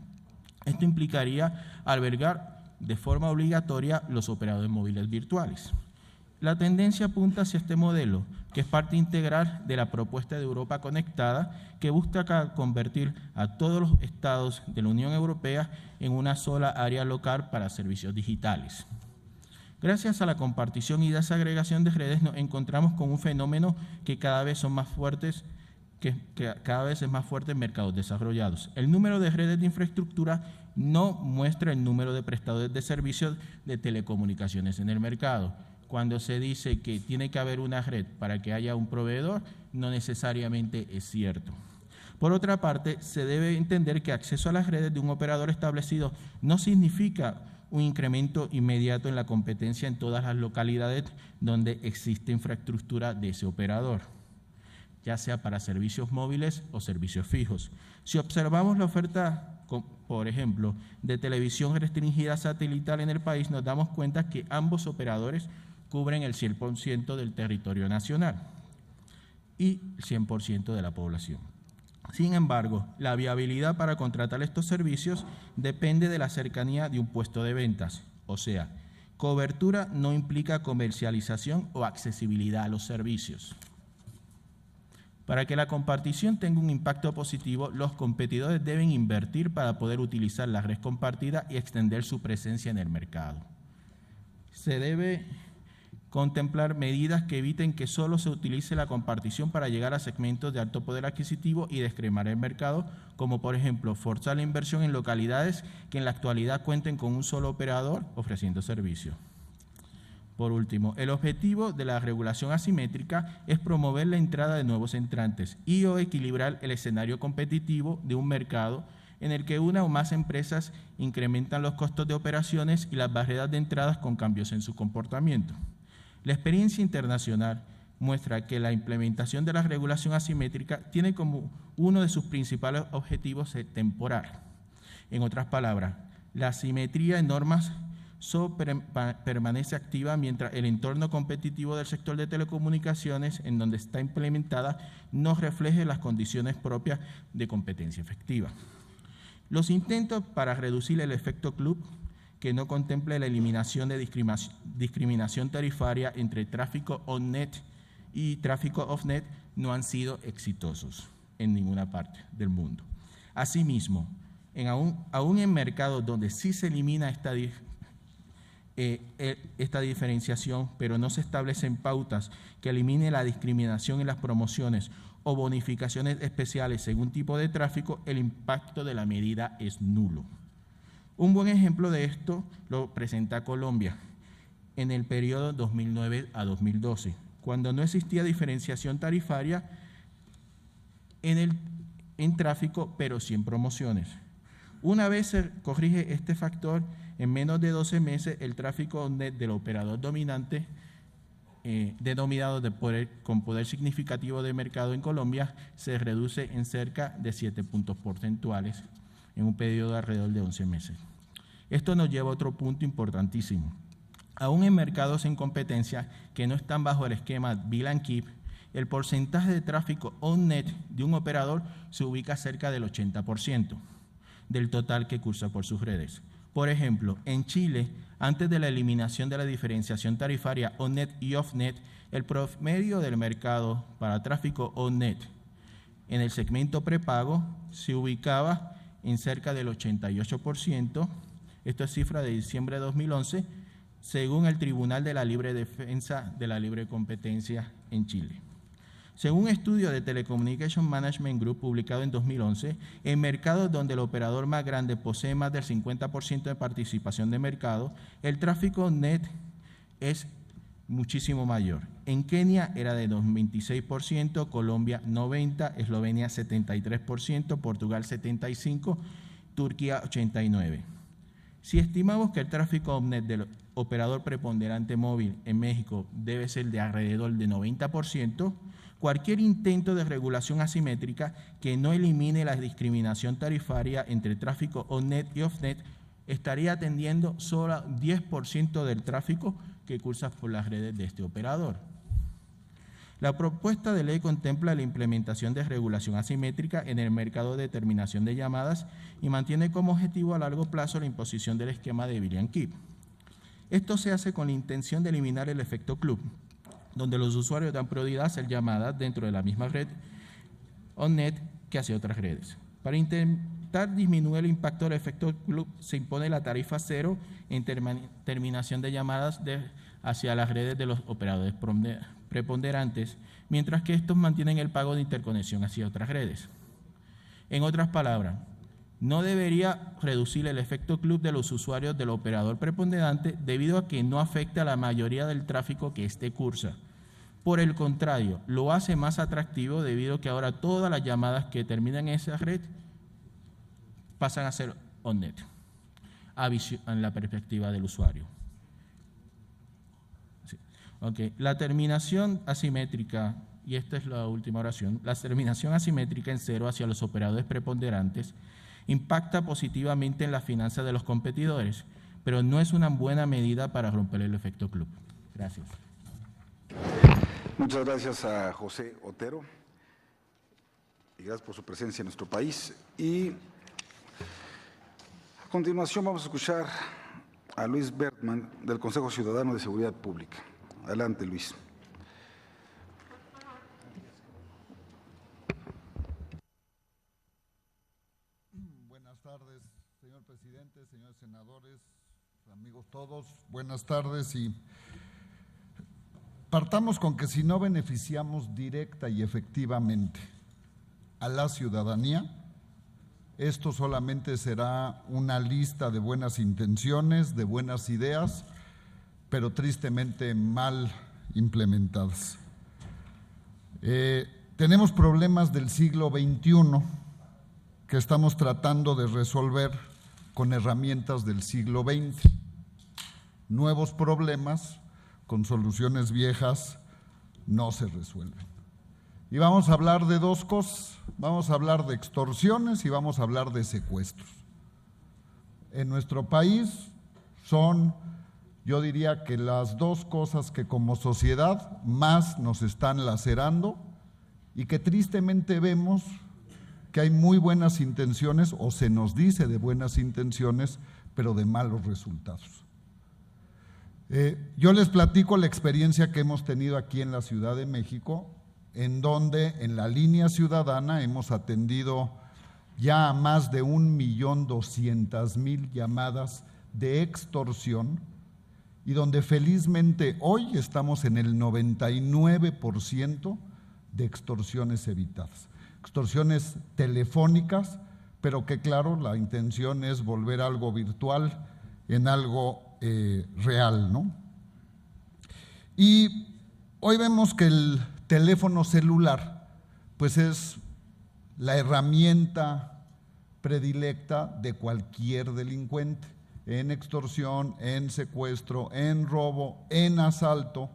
esto implicaría albergar de forma obligatoria los operadores móviles virtuales. La tendencia apunta hacia este modelo, que es parte integral de la propuesta de Europa Conectada, que busca convertir a todos los estados de la Unión Europea en una sola área local para servicios digitales. Gracias a la compartición y desagregación de redes nos encontramos con un fenómeno que cada vez son más fuertes que cada vez es más fuerte en mercados desarrollados. El número de redes de infraestructura no muestra el número de prestadores de servicios de telecomunicaciones en el mercado. Cuando se dice que tiene que haber una red para que haya un proveedor, no necesariamente es cierto. Por otra parte, se debe entender que acceso a las redes de un operador establecido no significa un incremento inmediato en la competencia en todas las localidades donde existe infraestructura de ese operador, ya sea para servicios móviles o servicios fijos. Si observamos la oferta, por ejemplo, de televisión restringida satelital en el país, nos damos cuenta que ambos operadores cubren el 100% del territorio nacional y el 100% de la población. Sin embargo, la viabilidad para contratar estos servicios depende de la cercanía de un puesto de ventas, o sea, cobertura no implica comercialización o accesibilidad a los servicios. Para que la compartición tenga un impacto positivo, los competidores deben invertir para poder utilizar la red compartida y extender su presencia en el mercado. Se debe contemplar medidas que eviten que solo se utilice la compartición para llegar a segmentos de alto poder adquisitivo y descremar el mercado, como por ejemplo forzar la inversión en localidades que en la actualidad cuenten con un solo operador ofreciendo servicio. Por último, el objetivo de la regulación asimétrica es promover la entrada de nuevos entrantes y o equilibrar el escenario competitivo de un mercado en el que una o más empresas incrementan los costos de operaciones y las barreras de entradas con cambios en su comportamiento. La experiencia internacional muestra que la implementación de la regulación asimétrica tiene como uno de sus principales objetivos el temporal. En otras palabras, la asimetría en normas solo permanece activa mientras el entorno competitivo del sector de telecomunicaciones en donde está implementada no refleje las condiciones propias de competencia efectiva. Los intentos para reducir el efecto club, que no contemple la eliminación de discriminación tarifaria entre tráfico on-net y tráfico off-net, no han sido exitosos en ninguna parte del mundo. Asimismo, aún en mercados donde sí se elimina esta diferenciación, pero no se establecen pautas que eliminen la discriminación en las promociones o bonificaciones especiales según tipo de tráfico, el impacto de la medida es nulo. Un buen ejemplo de esto lo presenta Colombia en el periodo 2009 a 2012, cuando no existía diferenciación tarifaria en tráfico, pero sí en promociones. Una vez se corrige este factor, en menos de 12 meses el tráfico net del operador dominante, denominado con poder significativo de mercado en Colombia, se reduce en cerca de 7 puntos porcentuales en un periodo de alrededor de 11 meses. Esto nos lleva a otro punto importantísimo. Aún en mercados en competencia que no están bajo el esquema Bill and Keep, el porcentaje de tráfico on-net de un operador se ubica cerca del 80% del total que cursa por sus redes. Por ejemplo, en Chile, antes de la eliminación de la diferenciación tarifaria on-net y off-net, el promedio del mercado para tráfico on-net en el segmento prepago se ubicaba en cerca del 88%, esto es cifra de diciembre de 2011, según el Tribunal de la Libre Defensa de la Libre Competencia en Chile. Según un estudio de Telecommunication Management Group publicado en 2011, en mercados donde el operador más grande posee más del 50% de participación de mercado, el tráfico net es muchísimo mayor. En Kenia era de 26%, Colombia 90%, Eslovenia 73%, Portugal 75%, Turquía 89%. Si estimamos que el tráfico on-net del operador preponderante móvil en México debe ser de alrededor de 90%, cualquier intento de regulación asimétrica que no elimine la discriminación tarifaria entre tráfico on-net y off-net estaría atendiendo solo al 10% del tráfico que cursa por las redes de este operador. La propuesta de ley contempla la implementación de regulación asimétrica en el mercado de terminación de llamadas y mantiene como objetivo a largo plazo la imposición del esquema de Bill and Keep. Esto se hace con la intención de eliminar el efecto club, donde los usuarios dan prioridad a hacer llamadas dentro de la misma red on-net que hacia otras redes. Para intentar disminuir el impacto del efecto club, se impone la tarifa cero en terminación de llamadas hacia las redes de los operadores preponderantes, mientras que estos mantienen el pago de interconexión hacia otras redes. En otras palabras, no debería reducir el efecto club de los usuarios del operador preponderante debido a que no afecta a la mayoría del tráfico que éste cursa. Por el contrario, lo hace más atractivo debido a que ahora todas las llamadas que terminan en esa red pasan a ser on-net, en la perspectiva del usuario. Sí. Okay. La terminación asimétrica, y esta es la última oración, la terminación asimétrica en cero hacia los operadores preponderantes impacta positivamente en las finanzas de los competidores, pero no es una buena medida para romper el efecto club. Gracias. Muchas gracias a José Otero y gracias por su presencia en nuestro país. Y a continuación vamos a escuchar a Luis Bertman del Consejo Ciudadano de Seguridad Pública. Adelante, Luis. Buenas tardes, señor presidente, señores senadores, amigos todos, buenas tardes. Y partamos con que si no beneficiamos directa y efectivamente a la ciudadanía, esto solamente será una lista de buenas intenciones, de buenas ideas, pero tristemente mal implementadas. Tenemos problemas del siglo XXI que estamos tratando de resolver con herramientas del siglo XX. Nuevos problemas con soluciones viejas no se resuelven. Y vamos a hablar de dos cosas, vamos a hablar de extorsiones y vamos a hablar de secuestros. En nuestro país son, yo diría que las dos cosas que como sociedad más nos están lacerando y que tristemente vemos que hay muy buenas intenciones o se nos dice de buenas intenciones, pero de malos resultados. Yo les platico la experiencia que hemos tenido aquí en la Ciudad de México, en donde en la línea ciudadana hemos atendido ya a más de 1.200.000 llamadas de extorsión y donde felizmente hoy estamos en el 99% de extorsiones evitadas. Extorsiones telefónicas, pero que claro, la intención es volver algo virtual en algo real, ¿no? Y hoy vemos que el teléfono celular, pues es la herramienta predilecta de cualquier delincuente, en extorsión, en secuestro, en robo, en asalto.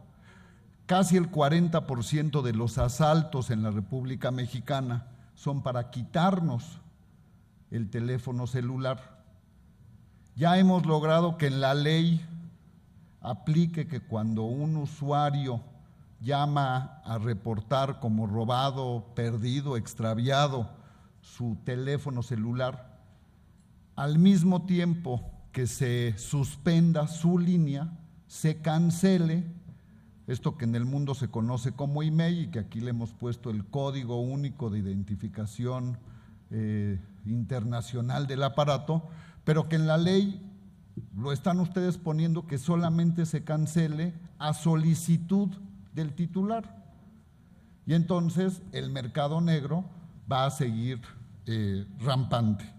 Casi el 40% de los asaltos en la República Mexicana son para quitarnos el teléfono celular. Ya hemos logrado que en la ley aplique que cuando un usuario llama a reportar como robado, perdido, extraviado su teléfono celular, al mismo tiempo que se suspenda su línea, se cancele esto que en el mundo se conoce como IMEI y que aquí le hemos puesto el Código Único de Identificación Internacional del Aparato, pero que en la ley lo están ustedes poniendo que solamente se cancele a solicitud del titular. Y entonces el mercado negro va a seguir rampante.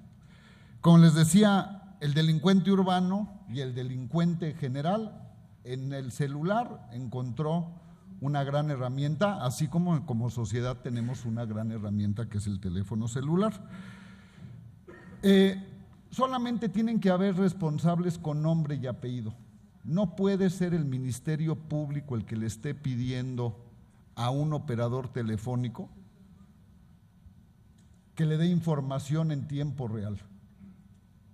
Como les decía, el delincuente urbano y el delincuente general en el celular encontró una gran herramienta, así como sociedad tenemos una gran herramienta que es el teléfono celular. Solamente tienen que haber responsables con nombre y apellido. No puede ser el Ministerio Público el que le esté pidiendo a un operador telefónico que le dé información en tiempo real.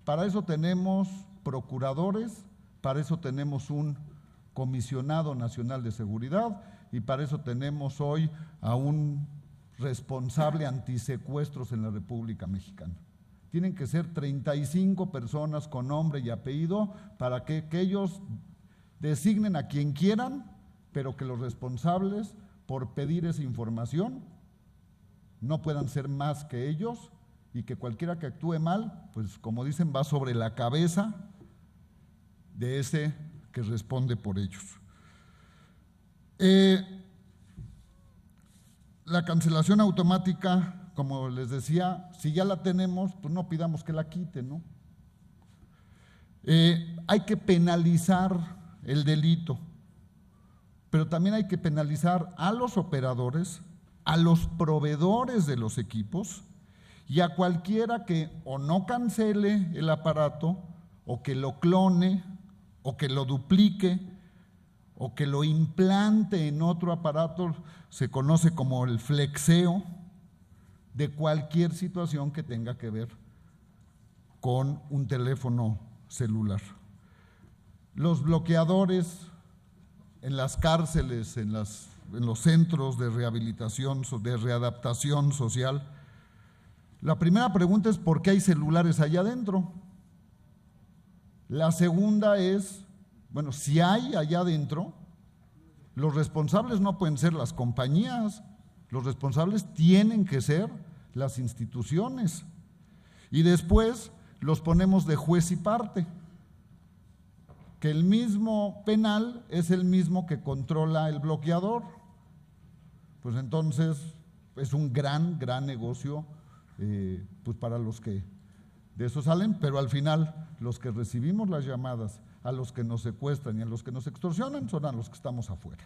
Para eso tenemos procuradores, para eso tenemos un comisionado nacional de seguridad y para eso tenemos hoy a un responsable antisecuestros en la República Mexicana. Tienen que ser 35 personas con nombre y apellido para que ellos designen a quien quieran, pero que los responsables por pedir esa información no puedan ser más que ellos y que cualquiera que actúe mal, pues como dicen, va sobre la cabeza de ese que responde por ellos. la cancelación automática, como les decía, si ya la tenemos, pues no pidamos que la quiten, ¿no? Hay que penalizar el delito, pero también hay que penalizar a los operadores, a los proveedores de los equipos y a cualquiera que o no cancele el aparato, o que lo clone, o que lo duplique, o que lo implante en otro aparato, se conoce como el flexeo, de cualquier situación que tenga que ver con un teléfono celular. Los bloqueadores en las cárceles, en los centros de rehabilitación, de readaptación social, la primera pregunta es ¿por qué hay celulares allá adentro? La segunda es, bueno, si hay allá adentro, los responsables no pueden ser las compañías, los responsables tienen que ser las instituciones. Y después los ponemos de juez y parte, que el mismo penal es el mismo que controla el bloqueador. Pues entonces es un gran negocio pues para los que de eso salen, pero al final los que recibimos las llamadas, a los que nos secuestran y a los que nos extorsionan son a los que estamos afuera.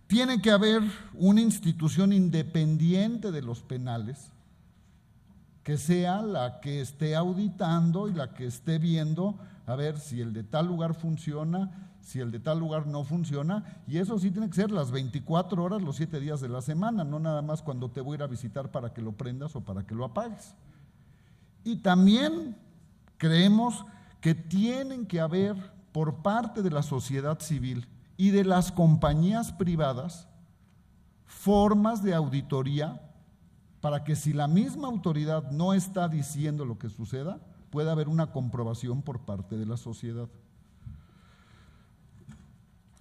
Tiene que haber una institución independiente de los penales que sea la que esté auditando y la que esté viendo a ver si el de tal lugar funciona, si el de tal lugar no funciona, y eso sí tiene que ser las 24 horas, los 7 días de la semana, no nada más cuando te voy a ir a visitar para que lo prendas o para que lo apagues. Y también creemos que tienen que haber por parte de la sociedad civil y de las compañías privadas formas de auditoría para que si la misma autoridad no está diciendo lo que suceda, pueda haber una comprobación por parte de la sociedad.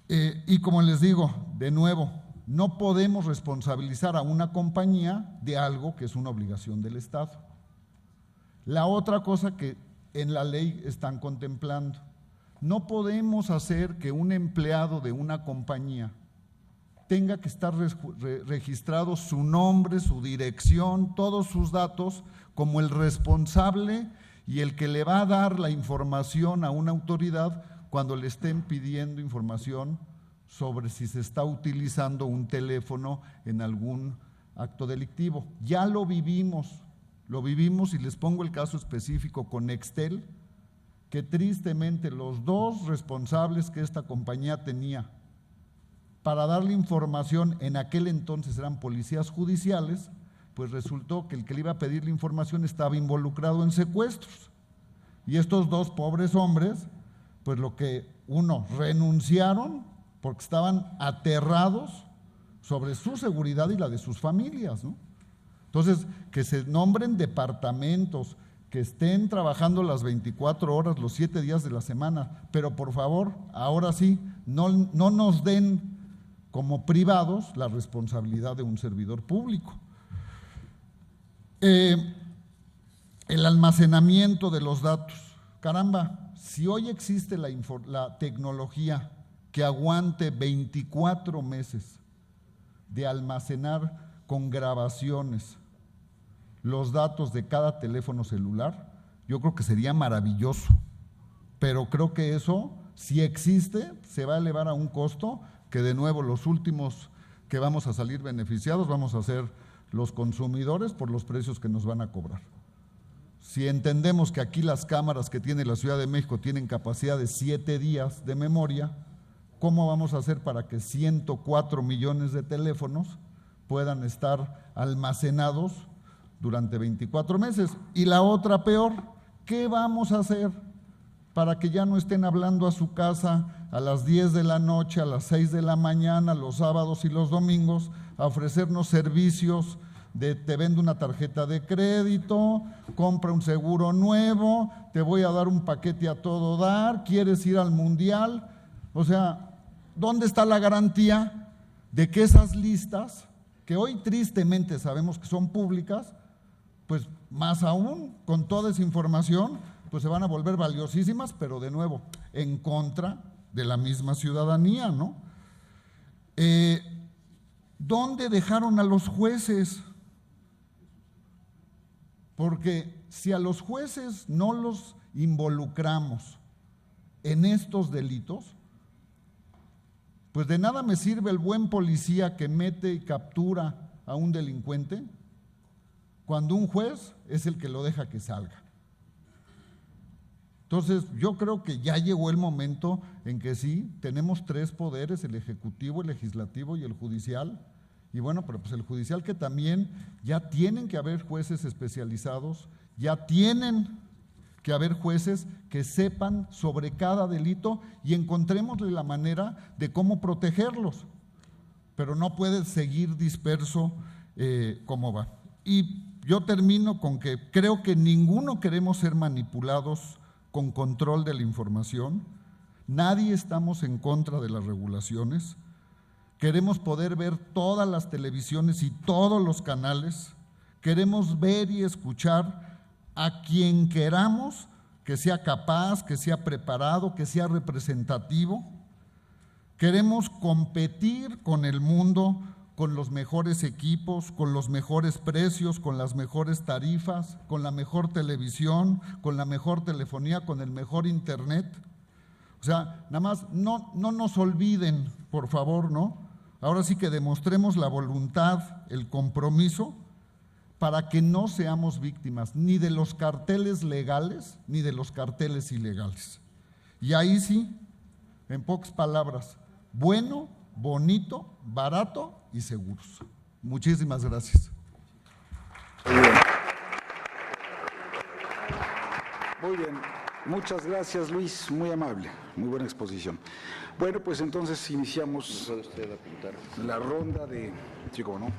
Y como les digo, de nuevo, no podemos responsabilizar a una compañía de algo que es una obligación del Estado. La otra cosa que en la ley están contemplando, no podemos hacer que un empleado de una compañía tenga que estar registrado su nombre, su dirección, todos sus datos como el responsable y el que le va a dar la información a una autoridad cuando le estén pidiendo información sobre si se está utilizando un teléfono en algún acto delictivo. Ya lo vivimos y les pongo el caso específico con Nextel, que tristemente los dos responsables que esta compañía tenía para darle información, en aquel entonces eran policías judiciales, pues resultó que el que le iba a pedir la información estaba involucrado en secuestros. Y estos dos pobres hombres, pues lo que renunciaron porque estaban aterrados sobre su seguridad y la de sus familias, ¿no? Entonces, que se nombren departamentos, que estén trabajando las 24 horas, los 7 días de la semana, pero por favor, ahora sí, no nos den como privados la responsabilidad de un servidor público. El almacenamiento de los datos. Caramba, si hoy existe la tecnología que aguante 24 meses de almacenar con grabaciones los datos de cada teléfono celular, yo creo que sería maravilloso, pero creo que eso, si existe, se va a elevar a un costo que de nuevo los últimos que vamos a salir beneficiados vamos a ser los consumidores por los precios que nos van a cobrar. Si entendemos que aquí las cámaras que tiene la Ciudad de México tienen capacidad de 7 días de memoria, ¿cómo vamos a hacer para que 104 millones de teléfonos puedan estar almacenados durante 24 meses? Y la otra peor, ¿qué vamos a hacer para que ya no estén hablando a su casa a las 10 de la noche, a las 6 de la mañana, los sábados y los domingos, a ofrecernos servicios de te vendo una tarjeta de crédito, compra un seguro nuevo, te voy a dar un paquete a todo dar, quieres ir al mundial? O sea, ¿dónde está la garantía de que esas listas, que hoy tristemente sabemos que son públicas, pues más aún con toda esa información, pues se van a volver valiosísimas, pero de nuevo, en contra de la misma ciudadanía, ¿no? ¿dónde dejaron a los jueces? Porque si a los jueces no los involucramos en estos delitos, pues de nada me sirve el buen policía que mete y captura a un delincuente cuando un juez es el que lo deja que salga. Entonces, yo creo que ya llegó el momento en que sí, tenemos tres poderes, el ejecutivo, el legislativo y el judicial. Y bueno, pero pues el judicial que también ya tienen que haber jueces especializados, ya tienen que haber jueces que sepan sobre cada delito y encontrémosle la manera de cómo protegerlos. Pero no puede seguir disperso como va. Y yo termino con que creo que ninguno queremos ser manipulados con control de la información, nadie estamos en contra de las regulaciones, queremos poder ver todas las televisiones y todos los canales, queremos ver y escuchar a quien queramos que sea capaz, que sea preparado, que sea representativo, queremos competir con el mundo, con los mejores equipos, con los mejores precios, con las mejores tarifas, con la mejor televisión, con la mejor telefonía, con el mejor internet. O sea, nada más no nos olviden, por favor, ¿no? Ahora sí que demostremos la voluntad, el compromiso, para que no seamos víctimas ni de los carteles legales ni de los carteles ilegales. Y ahí sí, en pocas palabras, bueno, bonito, barato y seguros. Muchísimas gracias. Muy bien, muchas gracias Luis, muy amable, muy buena exposición. Bueno, pues entonces iniciamos la ronda de… Sí, cómo no.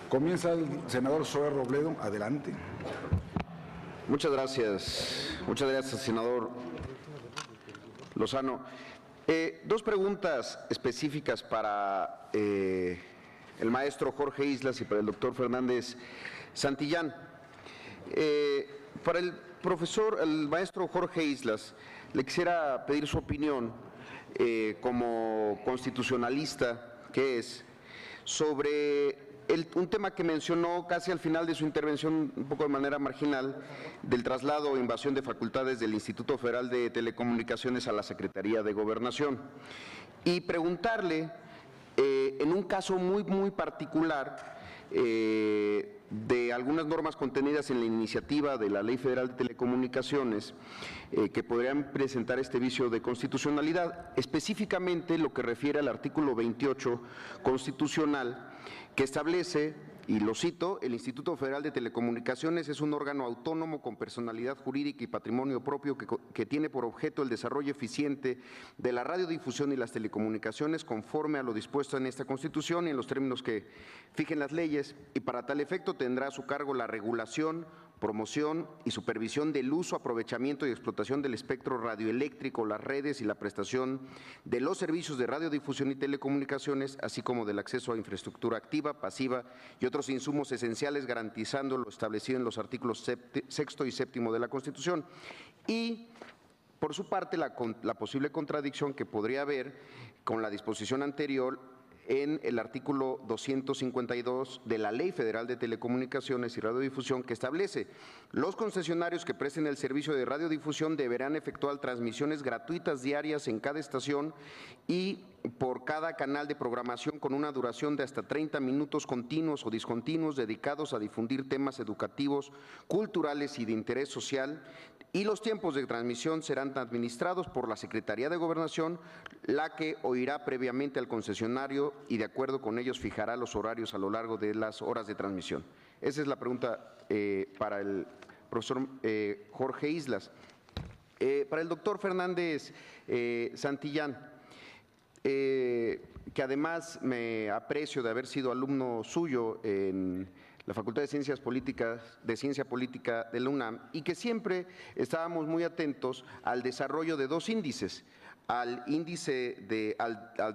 Comienza el senador Zoé Robledo, adelante. Muchas gracias, senador Lozano. Dos preguntas específicas para el maestro Jorge Islas y para el doctor Fernández Santillán. Para el maestro Jorge Islas, le quisiera pedir su opinión como constitucionalista que es sobre un tema que mencionó casi al final de su intervención, un poco de manera marginal, del traslado o invasión de facultades del Instituto Federal de Telecomunicaciones a la Secretaría de Gobernación. Y preguntarle, en un caso muy particular, de algunas normas contenidas en la iniciativa de la Ley Federal de Telecomunicaciones que podrían presentar este vicio de constitucionalidad, específicamente lo que refiere al artículo 28 constitucional, que establece, y lo cito, el Instituto Federal de Telecomunicaciones es un órgano autónomo con personalidad jurídica y patrimonio propio que tiene por objeto el desarrollo eficiente de la radiodifusión y las telecomunicaciones conforme a lo dispuesto en esta Constitución y en los términos que fijen las leyes, y para tal efecto tendrá a su cargo la regulación, promoción y supervisión del uso, aprovechamiento y explotación del espectro radioeléctrico, las redes y la prestación de los servicios de radiodifusión y telecomunicaciones, así como del acceso a infraestructura activa, pasiva y otros insumos esenciales, garantizando lo establecido en los artículos 6 y 7 de la Constitución. Y, por su parte, la posible contradicción que podría haber con la disposición anterior en el artículo 252 de la Ley Federal de Telecomunicaciones y Radiodifusión, que establece: los concesionarios que presten el servicio de radiodifusión deberán efectuar transmisiones gratuitas diarias en cada estación y por cada canal de programación con una duración de hasta 30 minutos continuos o discontinuos dedicados a difundir temas educativos, culturales y de interés social, y los tiempos de transmisión serán administrados por la Secretaría de Gobernación, la que oirá previamente al concesionario y de acuerdo con ellos fijará los horarios a lo largo de las horas de transmisión. Esa es la pregunta para el profesor Jorge Islas. Para el doctor Fernández Santillán, que además me aprecio de haber sido alumno suyo en la Facultad de Ciencia Política de la UNAM, y que siempre estábamos muy atentos al desarrollo de dos índices, al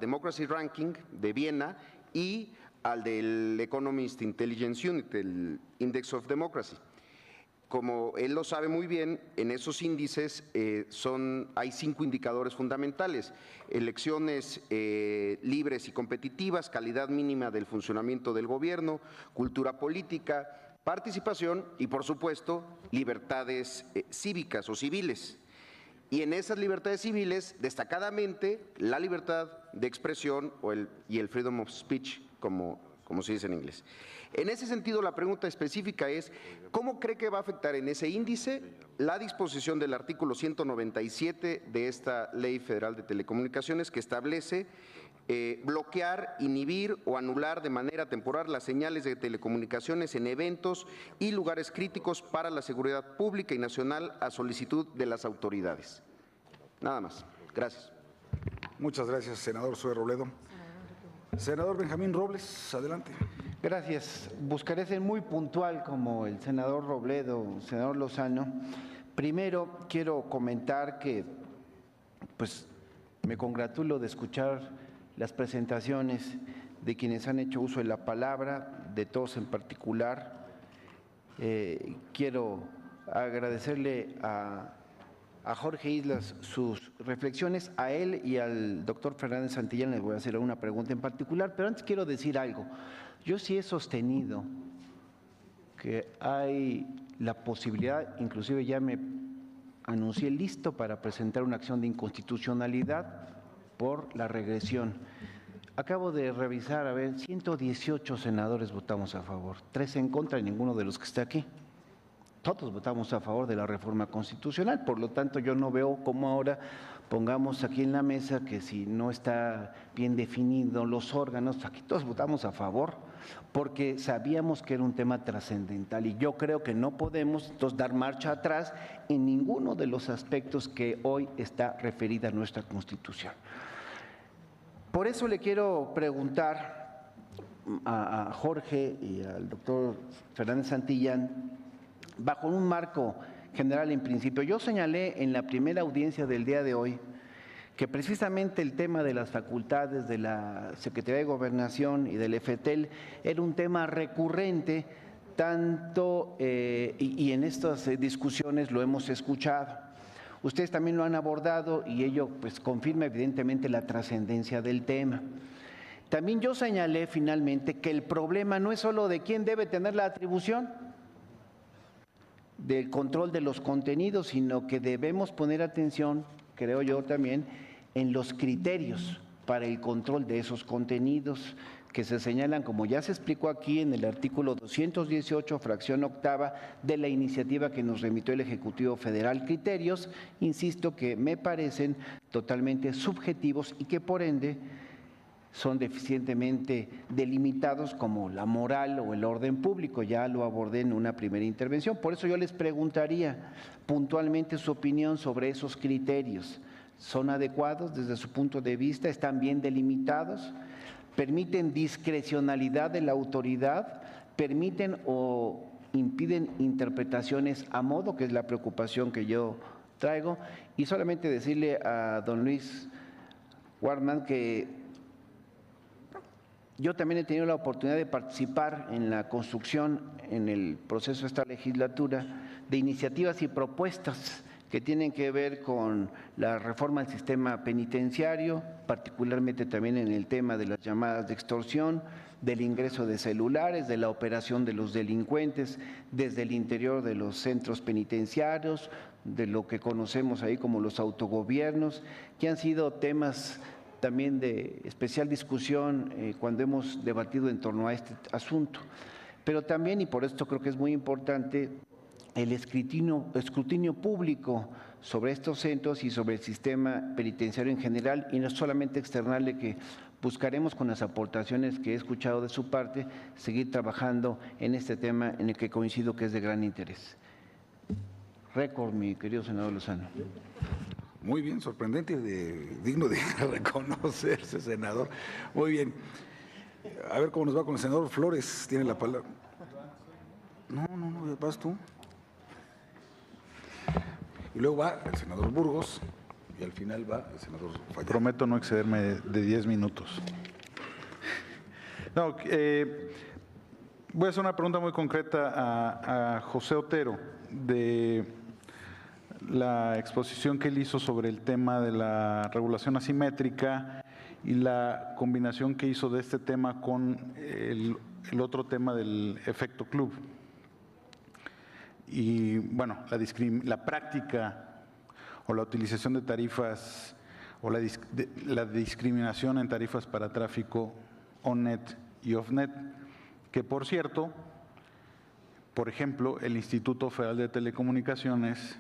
Democracy Ranking de Viena y al del Economist Intelligence Unit, el Index of Democracy. como él lo sabe muy bien, en esos índices hay 5 indicadores fundamentales: elecciones libres y competitivas, calidad mínima del funcionamiento del gobierno, cultura política, participación y, por supuesto, libertades cívicas o civiles. Y en esas libertades civiles, destacadamente, la libertad de expresión y el freedom of speech, como se dice en inglés. En ese sentido, la pregunta específica es, ¿cómo cree que va a afectar en ese índice la disposición del artículo 197 de esta Ley Federal de Telecomunicaciones que establece bloquear, inhibir o anular de manera temporal las señales de telecomunicaciones en eventos y lugares críticos para la seguridad pública y nacional a solicitud de las autoridades? Nada más. Gracias. Muchas gracias, senador Zoe Robledo. Senador Benjamín Robles, adelante. Gracias. Buscaré ser muy puntual como el senador Robledo, senador Lozano. Primero, quiero comentar que pues, me congratulo de escuchar las presentaciones de quienes han hecho uso de la palabra, de todos en particular. Quiero agradecerle a Jorge Islas sus reflexiones, a él y al doctor Fernández Santillán les voy a hacer una pregunta en particular, pero antes quiero decir algo. Yo sí he sostenido que hay la posibilidad, inclusive ya me anuncié listo para presentar una acción de inconstitucionalidad por la regresión. Acabo de revisar, 118 senadores votamos a favor, 3 en contra y ninguno de los que está aquí. Todos votamos a favor de la reforma constitucional, por lo tanto yo no veo cómo ahora pongamos aquí en la mesa que si no está bien definido los órganos, aquí todos votamos a favor, porque sabíamos que era un tema trascendental y yo creo que no podemos entonces dar marcha atrás en ninguno de los aspectos que hoy está referida a nuestra Constitución. Por eso le quiero preguntar a Jorge y al doctor Fernández Santillán, bajo un marco general en principio. Yo señalé en la primera audiencia del día de hoy que precisamente el tema de las facultades de la Secretaría de Gobernación y del FETEL era un tema recurrente, tanto y en estas discusiones lo hemos escuchado. Ustedes también lo han abordado y ello pues confirma evidentemente la trascendencia del tema. También yo señalé finalmente que el problema no es solo de quién debe tener la atribución del control de los contenidos, sino que debemos poner atención, creo yo también, en los criterios para el control de esos contenidos que se señalan, como ya se explicó aquí en el artículo 218, fracción octava de la iniciativa que nos remitió el Ejecutivo Federal, criterios, insisto, que me parecen totalmente subjetivos y que por ende son deficientemente delimitados como la moral o el orden público, ya lo abordé en una primera intervención. Por eso yo les preguntaría puntualmente su opinión sobre esos criterios. ¿Son adecuados desde su punto de vista? ¿Están bien delimitados? ¿Permiten discrecionalidad de la autoridad? ¿Permiten o impiden interpretaciones a modo, que es la preocupación que yo traigo? Y solamente decirle a don Luis Wartman que yo también he tenido la oportunidad de participar en la construcción, en el proceso de esta legislatura, de iniciativas y propuestas que tienen que ver con la reforma del sistema penitenciario, particularmente también en el tema de las llamadas de extorsión, del ingreso de celulares, de la operación de los delincuentes desde el interior de los centros penitenciarios, de lo que conocemos ahí como los autogobiernos, que han sido temas también de especial discusión cuando hemos debatido en torno a este asunto. Pero también, y por esto creo que es muy importante, el escrutinio público sobre estos centros y sobre el sistema penitenciario en general, y no solamente externarle que buscaremos con las aportaciones que he escuchado de su parte, seguir trabajando en este tema en el que coincido que es de gran interés. Récord, mi querido senador Lozano. Muy bien, sorprendente y digno de reconocerse, senador. Muy bien. A ver cómo nos va con el senador Flores. Tiene la palabra. No, vas tú. Y luego va el senador Burgos y al final va el senador Fallar. Prometo no excederme de 10 minutos. No, voy a hacer una pregunta muy concreta a José Otero. de la exposición que él hizo sobre el tema de la regulación asimétrica y la combinación que hizo de este tema con el otro tema del efecto club. Y bueno, la práctica o la utilización de tarifas o la discriminación en tarifas para tráfico on-net y off-net, que por cierto, por ejemplo, el Instituto Federal de Telecomunicaciones